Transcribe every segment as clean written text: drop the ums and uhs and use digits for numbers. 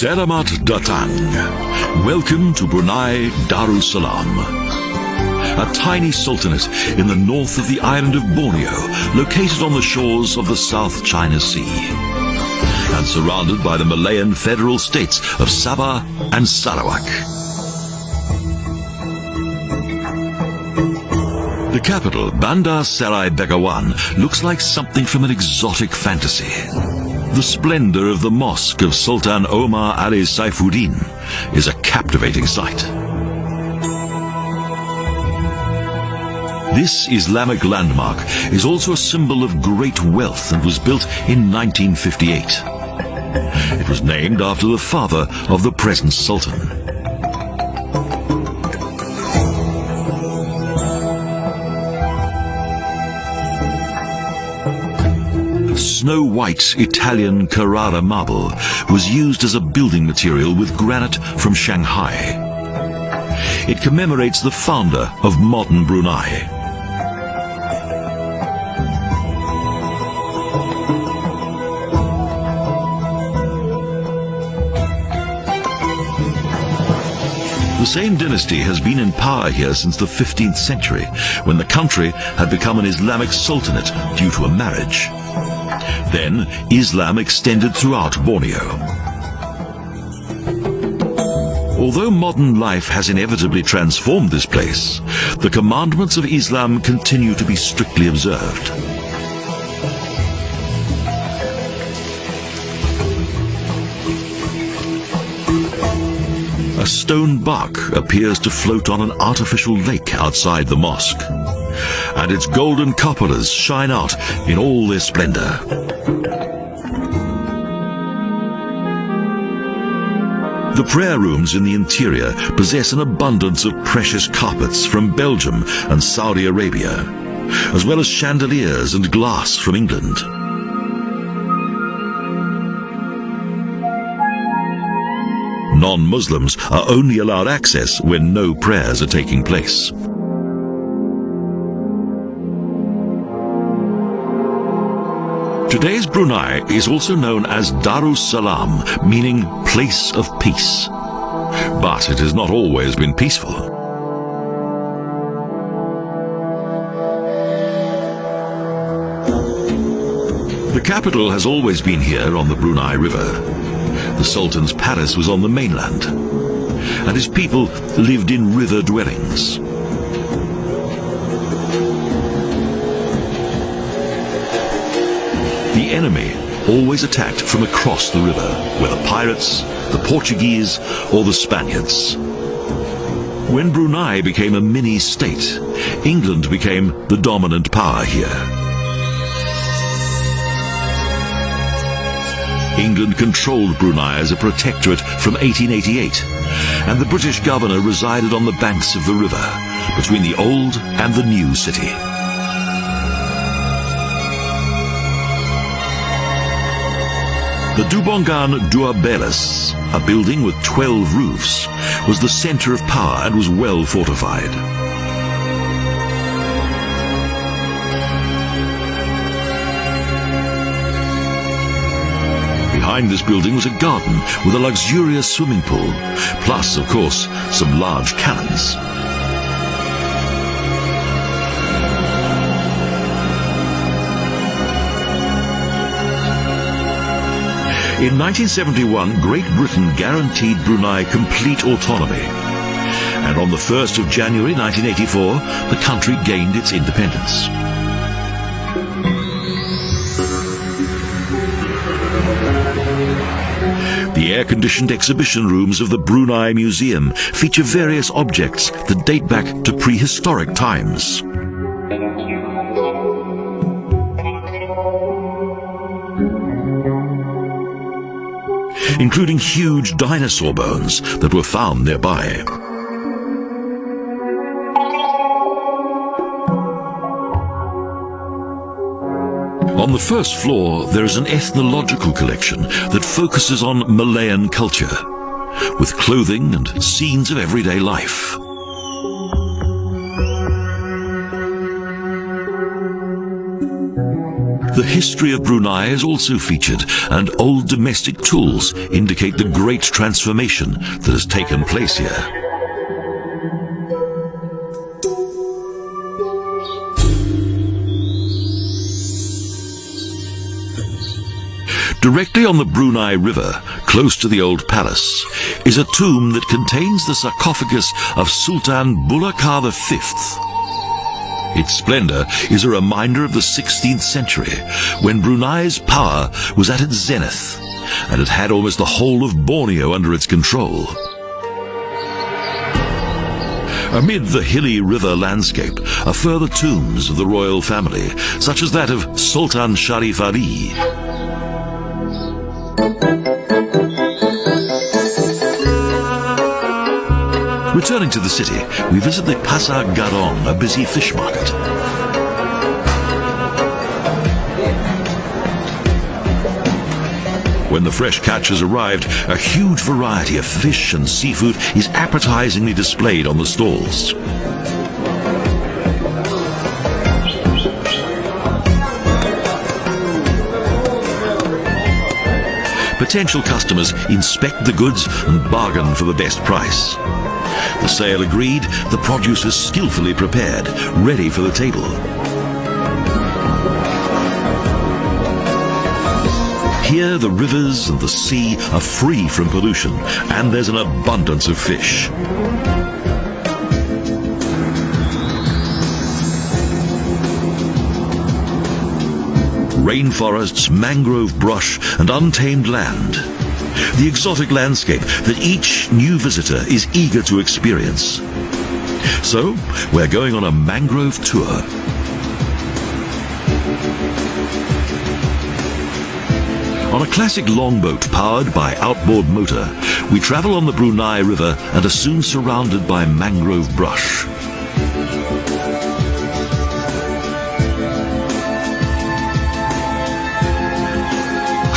Selamat datang. Welcome to Brunei Darussalam, a tiny sultanate in the north of the island of Borneo, located on the shores of the South China Sea, and surrounded by the Malayan federal states of Sabah and Sarawak. The capital, Bandar Seri Begawan, looks like something from an exotic fantasy. The splendor of the mosque of Sultan Omar Ali Saifuddin is a captivating sight. This Islamic landmark is also a symbol of great wealth and was built in 1958. It was named after the father of the present sultan. Snow-white Italian Carrara marble was used as a building material with granite from Shanghai. It commemorates the founder of modern Brunei. The same dynasty has been in power here since the 15th century, when the country had become an Islamic sultanate due to a marriage. Then, Islam extended throughout Borneo. Although modern life has inevitably transformed this place, the commandments of Islam continue to be strictly observed. A stone bark appears to float on an artificial lake outside the mosque, and its golden cupolas shine out in all their splendor. The prayer rooms in the interior possess an abundance of precious carpets from Belgium and Saudi Arabia, as well as chandeliers and glass from England. Non-Muslims are only allowed access when no prayers are taking place. Today's Brunei is also known as Darussalam, meaning place of peace. But it has not always been peaceful. The capital has always been here on the Brunei River. The Sultan's palace was on the mainland, and his people lived in river dwellings. The enemy always attacked from across the river, whether pirates, the Portuguese, or the Spaniards. When Brunei became a mini-state, England became the dominant power here. England controlled Brunei as a protectorate from 1888, and the British governor resided on the banks of the river, between the old and the new city. The Dubongan Dua Belas, a building with 12 roofs, was the center of power and was well fortified. Behind this building was a garden with a luxurious swimming pool, plus, of course, some large cannons. In 1971, Great Britain guaranteed Brunei complete autonomy, and on the 1st of January 1984, the country gained its independence. The air-conditioned exhibition rooms of the Brunei Museum feature various objects that date back to prehistoric times. Including huge dinosaur bones that were found nearby. On the first floor, there is an ethnological collection that focuses on Malayan culture, with clothing and scenes of everyday life. The history of Brunei is also featured, and old domestic tools indicate the great transformation that has taken place here. Directly on the Brunei River, close to the old palace, is a tomb that contains the sarcophagus of Sultan Bulacar V. Its splendor is a reminder of the 16th century, when Brunei's power was at its zenith, and it had almost the whole of Borneo under its control. Amid the hilly river landscape are further tombs of the royal family, such as that of Sultan Sharif Ali. Returning to the city, we visit the Pasar Garong, a busy fish market. When the fresh catch has arrived, a huge variety of fish and seafood is appetizingly displayed on the stalls. Potential customers inspect the goods and bargain for the best price. The sale agreed, the produce is skillfully prepared, ready for the table. Here the rivers and the sea are free from pollution, and there's an abundance of fish. Rainforests, mangrove brush, and untamed land. The exotic landscape that each new visitor is eager to experience. So, we're going on a mangrove tour. On a classic longboat powered by outboard motor, we travel on the Brunei River and are soon surrounded by mangrove brush.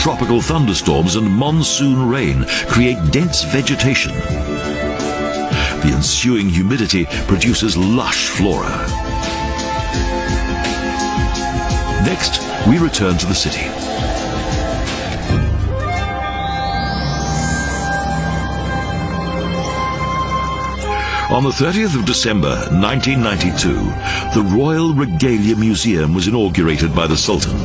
Tropical thunderstorms and monsoon rain create dense vegetation. The ensuing humidity produces lush flora. Next, we return to the city. On the 30th of December 1992, the Royal Regalia Museum was inaugurated by the Sultan.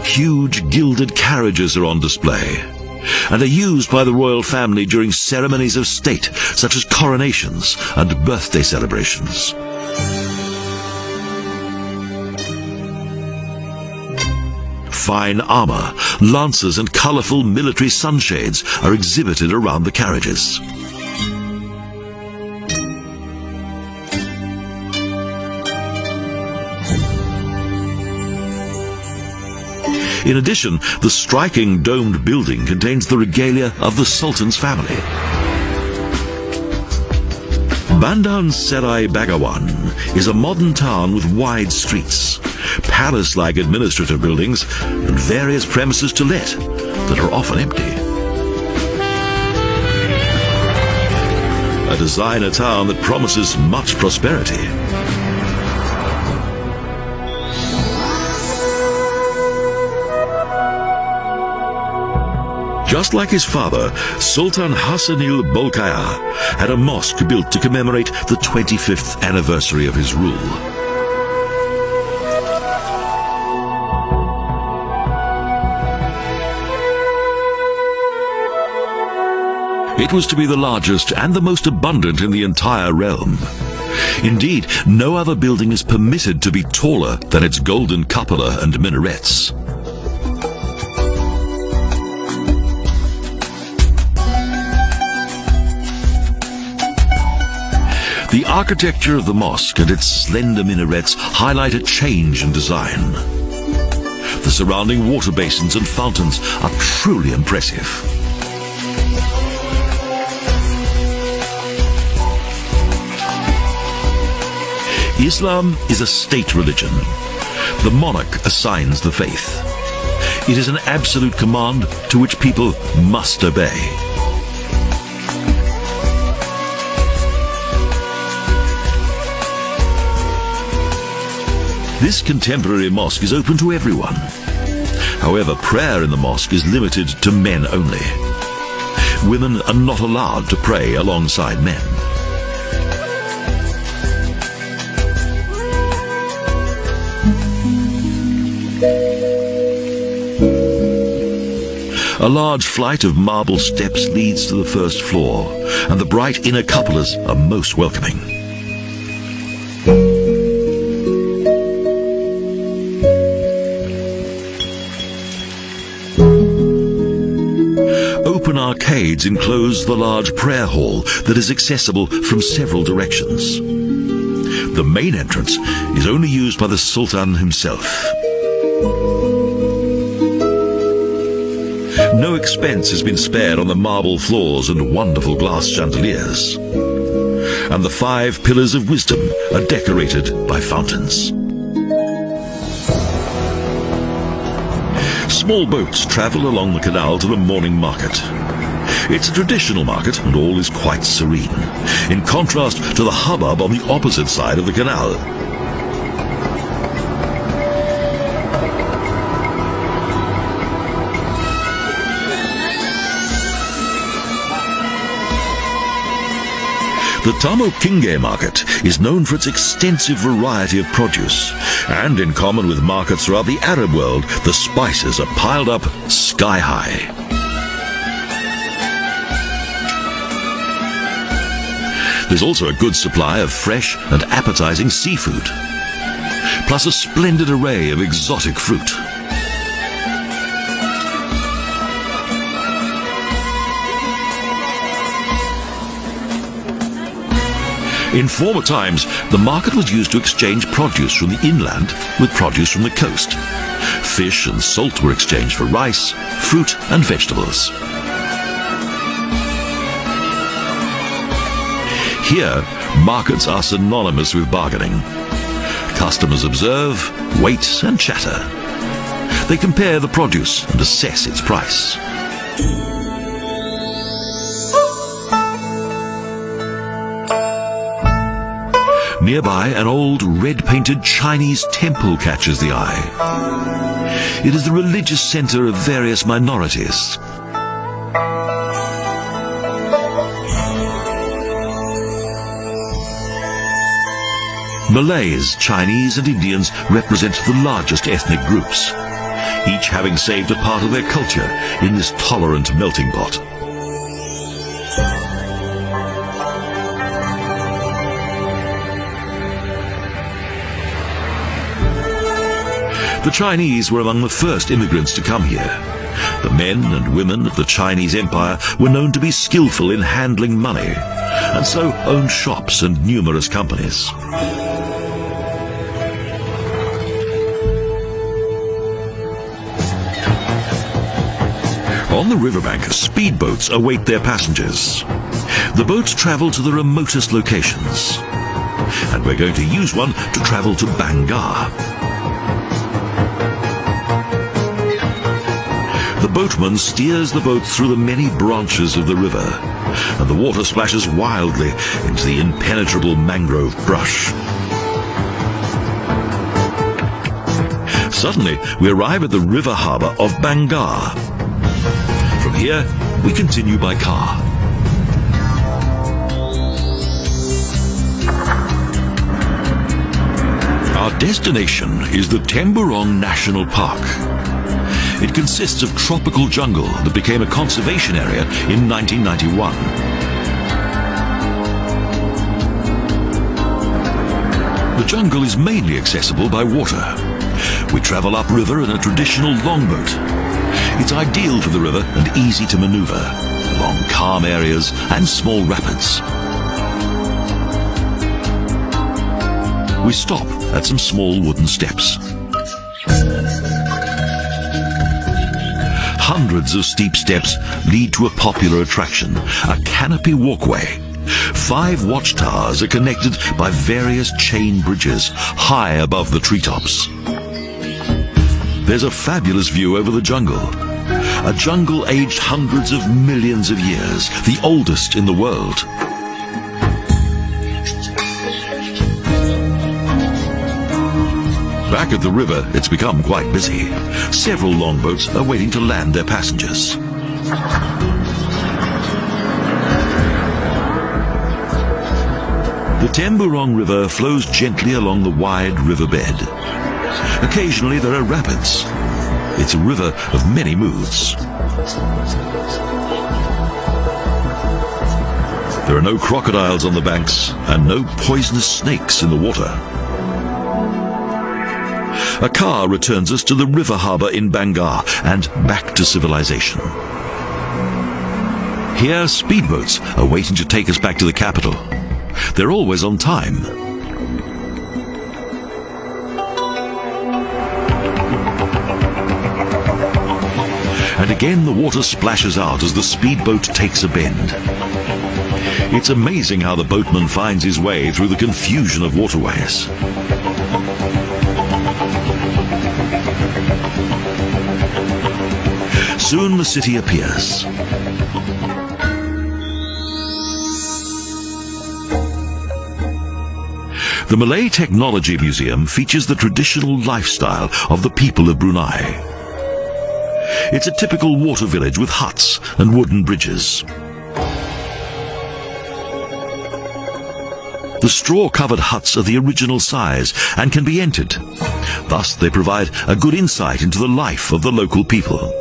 Huge gilded carriages are on display and are used by the royal family during ceremonies of state such as coronations and birthday celebrations. Fine armor, lances and colorful military sunshades are exhibited around the carriages. In addition, the striking domed building contains the regalia of the Sultan's family. Bandar Seri Begawan is a modern town with wide streets, palace-like administrative buildings, and various premises to let that are often empty. A designer town that promises much prosperity. Just like his father, Sultan Hassanil Bolkiah had a mosque built to commemorate the 25th anniversary of his rule. It was to be the largest and the most abundant in the entire realm. Indeed, no other building is permitted to be taller than its golden cupola and minarets. The architecture of the mosque and its slender minarets highlight a change in design. The surrounding water basins and fountains are truly impressive. Islam is a state religion. The monarch assigns the faith. It is an absolute command to which people must obey. This contemporary mosque is open to everyone. However, prayer in the mosque is limited to men only. Women are not allowed to pray alongside men. A large flight of marble steps leads to the first floor, and the bright inner cupolas are most welcoming. Open arcades enclose the large prayer hall that is accessible from several directions. The main entrance is only used by the Sultan himself. No expense has been spared on the marble floors and wonderful glass chandeliers. And the 5 pillars of wisdom are decorated by fountains. Small boats travel along the canal to the morning market. It's a traditional market and all is quite serene, in contrast to the hubbub on the opposite side of the canal. The Tamokinge market is known for its extensive variety of produce, and in common with markets throughout the Arab world, the spices are piled up sky high. There's also a good supply of fresh and appetizing seafood, plus a splendid array of exotic fruit. In former times, the market was used to exchange produce from the inland with produce from the coast. Fish and salt were exchanged for rice, fruit and vegetables. Here, markets are synonymous with bargaining. Customers observe, wait and chatter. They compare the produce and assess its price. Nearby, an old red-painted Chinese temple catches the eye. It is the religious center of various minorities. Malays, Chinese and Indians represent the largest ethnic groups, each having saved a part of their culture in this tolerant melting pot. The Chinese were among the first immigrants to come here. The men and women of the Chinese Empire were known to be skillful in handling money, and so owned shops and numerous companies. On the riverbank, speedboats await their passengers. The boats travel to the remotest locations, and we're going to use one to travel to Bangar. The boatman steers the boat through the many branches of the river, and the water splashes wildly into the impenetrable mangrove brush. Suddenly, we arrive at the river harbour of Bangar. From here, we continue by car. Our destination is the Temburong National Park. It consists of tropical jungle that became a conservation area in 1991. The jungle is mainly accessible by water. We travel upriver in a traditional longboat. It's ideal for the river and easy to maneuver along calm areas and small rapids. We stop at some small wooden steps. Hundreds of steep steps lead to a popular attraction, a canopy walkway. 5 watchtowers are connected by various chain bridges high above the treetops. There's a fabulous view over the jungle. A jungle aged hundreds of millions of years, the oldest in the world. Back at the river, it's become quite busy. Several longboats are waiting to land their passengers. The Temburong River flows gently along the wide riverbed. Occasionally there are rapids. It's a river of many moods. There are no crocodiles on the banks and no poisonous snakes in the water. A car returns us to the river harbour in Bangar and back to civilization. Here, speedboats are waiting to take us back to the capital. They're always on time. And again the water splashes out as the speedboat takes a bend. It's amazing how the boatman finds his way through the confusion of waterways. Soon the city appears. The Malay Technology Museum features the traditional lifestyle of the people of Brunei. It's a typical water village with huts and wooden bridges. The straw-covered huts are the original size and can be entered. Thus, they provide a good insight into the life of the local people.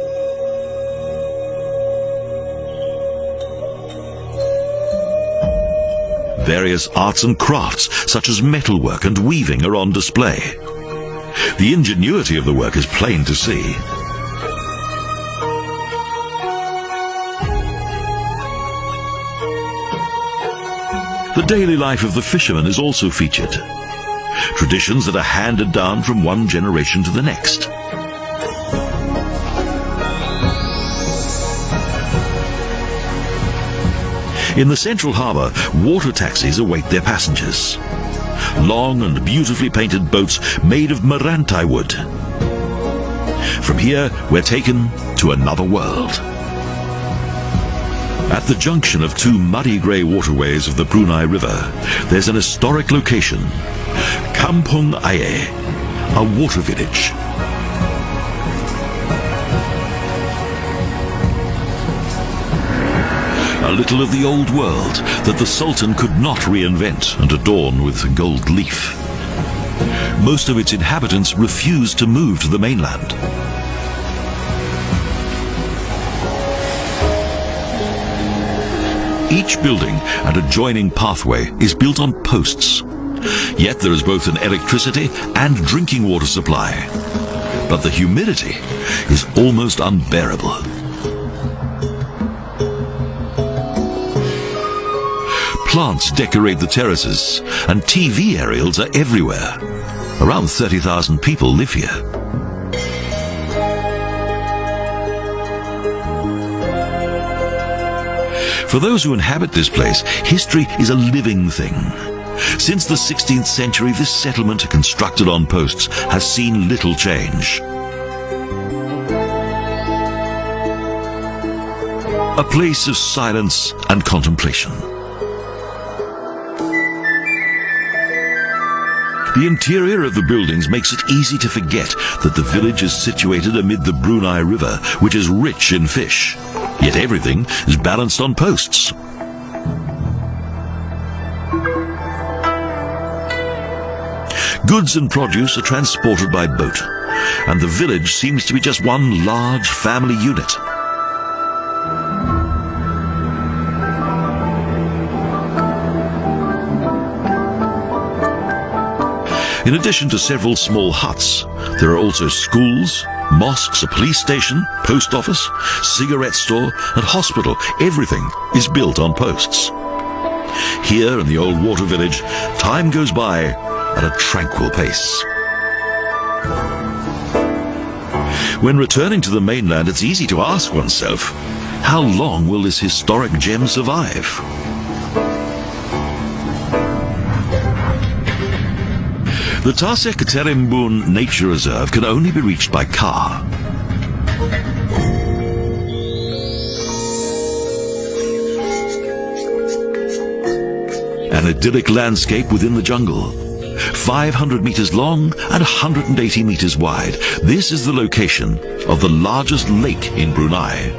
Various arts and crafts, such as metalwork and weaving, are on display. The ingenuity of the work is plain to see. The daily life of the fishermen is also featured. Traditions that are handed down from one generation to the next. In the central harbour, water taxis await their passengers. Long and beautifully painted boats made of Meranti wood. From here, we're taken to another world. At the junction of two muddy grey waterways of the Brunei River, there's an historic location, Kampung Aye, a water village. A little of the old world that the Sultan could not reinvent and adorn with gold leaf. Most of its inhabitants refused to move to the mainland. Each building and adjoining pathway is built on posts. Yet there is both an electricity and drinking water supply. But the humidity is almost unbearable. Plants decorate the terraces, and TV aerials are everywhere. Around 30,000 people live here. For those who inhabit this place, history is a living thing. Since the 16th century, this settlement, constructed on posts, has seen little change. A place of silence and contemplation. The interior of the buildings makes it easy to forget that the village is situated amid the Brunei River, which is rich in fish. Yet everything is balanced on posts. Goods and produce are transported by boat, and the village seems to be just one large family unit. In addition to several small huts, there are also schools, mosques, a police station, post office, cigarette store and hospital. Everything is built on posts. Here in the old water village, time goes by at a tranquil pace. When returning to the mainland, it's easy to ask oneself, how long will this historic gem survive? The Tasek Terimbun Nature Reserve can only be reached by car. An idyllic landscape within the jungle. 500 meters long and 180 meters wide. This is the location of the largest lake in Brunei.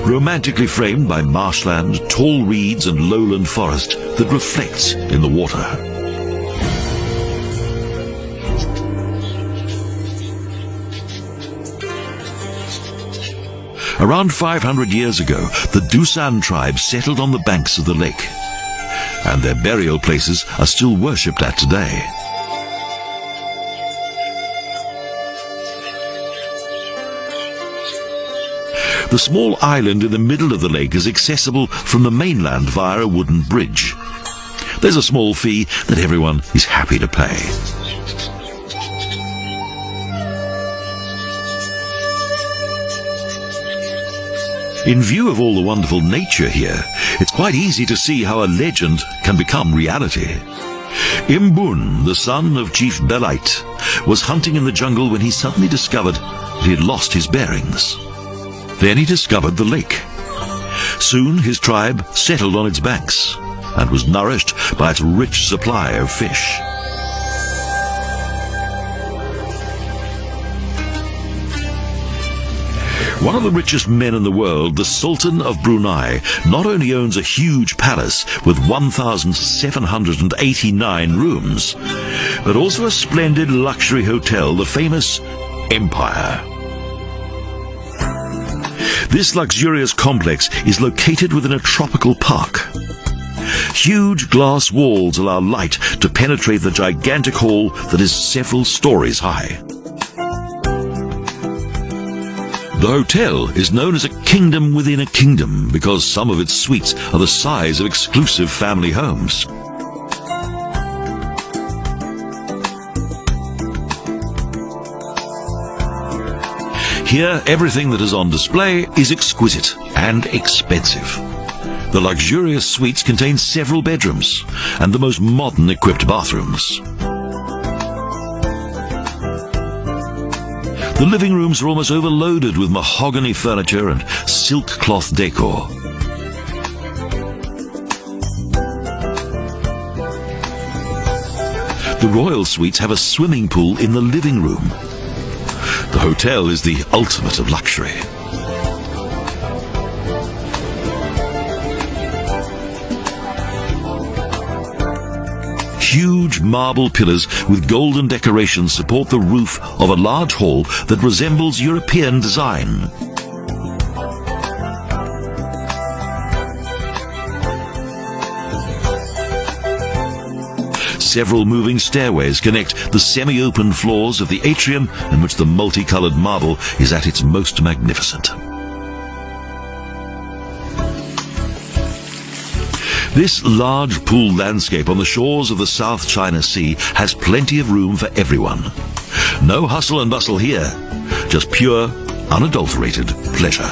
Romantically framed by marshland, tall reeds and lowland forest that reflects in the water. Around 500 years ago, the Dusan tribe settled on the banks of the lake, and their burial places are still worshipped at today. The small island in the middle of the lake is accessible from the mainland via a wooden bridge. There's a small fee that everyone is happy to pay. In view of all the wonderful nature here, it's quite easy to see how a legend can become reality. Imbun, the son of Chief Belite, was hunting in the jungle when he suddenly discovered that he had lost his bearings. Then he discovered the lake. Soon his tribe settled on its banks and was nourished by its rich supply of fish. One of the richest men in the world, the Sultan of Brunei, not only owns a huge palace with 1,789 rooms, but also a splendid luxury hotel, the famous Empire. This luxurious complex is located within a tropical park. Huge glass walls allow light to penetrate the gigantic hall that is several stories high. The hotel is known as a kingdom within a kingdom because some of its suites are the size of exclusive family homes. Here, everything that is on display is exquisite and expensive. The luxurious suites contain several bedrooms and the most modern equipped bathrooms. The living rooms are almost overloaded with mahogany furniture and silk cloth decor. The royal suites have a swimming pool in the living room. The hotel is the ultimate of luxury. Huge marble pillars with golden decorations support the roof of a large hall that resembles European design. Several moving stairways connect the semi-open floors of the atrium in which the multicolored marble is at its most magnificent. This large pool landscape on the shores of the South China Sea has plenty of room for everyone. No hustle and bustle here, just pure, unadulterated pleasure.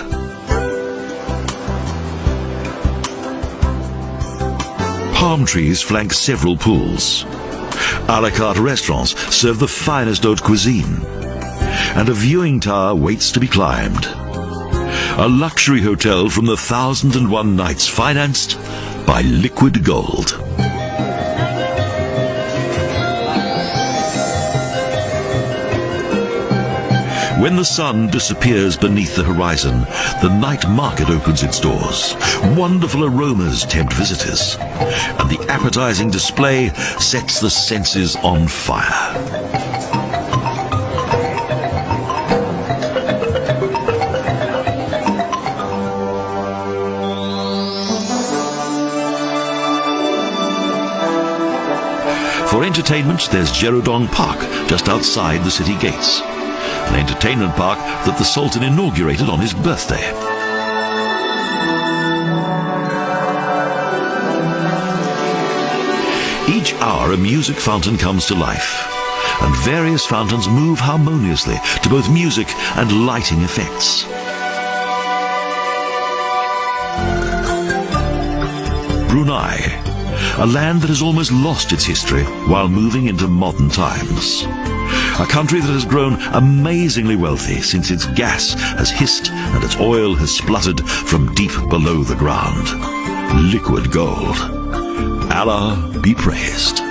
Palm trees flank several pools. A la carte restaurants serve the finest haute cuisine. And a viewing tower waits to be climbed. A luxury hotel from the 1001 Nights, financed by liquid gold. When the sun disappears beneath the horizon, the night market opens its doors. Wonderful aromas tempt visitors, and the appetizing display sets the senses on fire. For entertainment, there's Jerodong Park, just outside the city gates. An entertainment park that the Sultan inaugurated on his birthday. Each hour a music fountain comes to life, and various fountains move harmoniously to both music and lighting effects. Brunei, a land that has almost lost its history while moving into modern times. a country that has grown amazingly wealthy since its gas has hissed and its oil has spluttered from deep below the ground. Liquid gold. Allah be praised.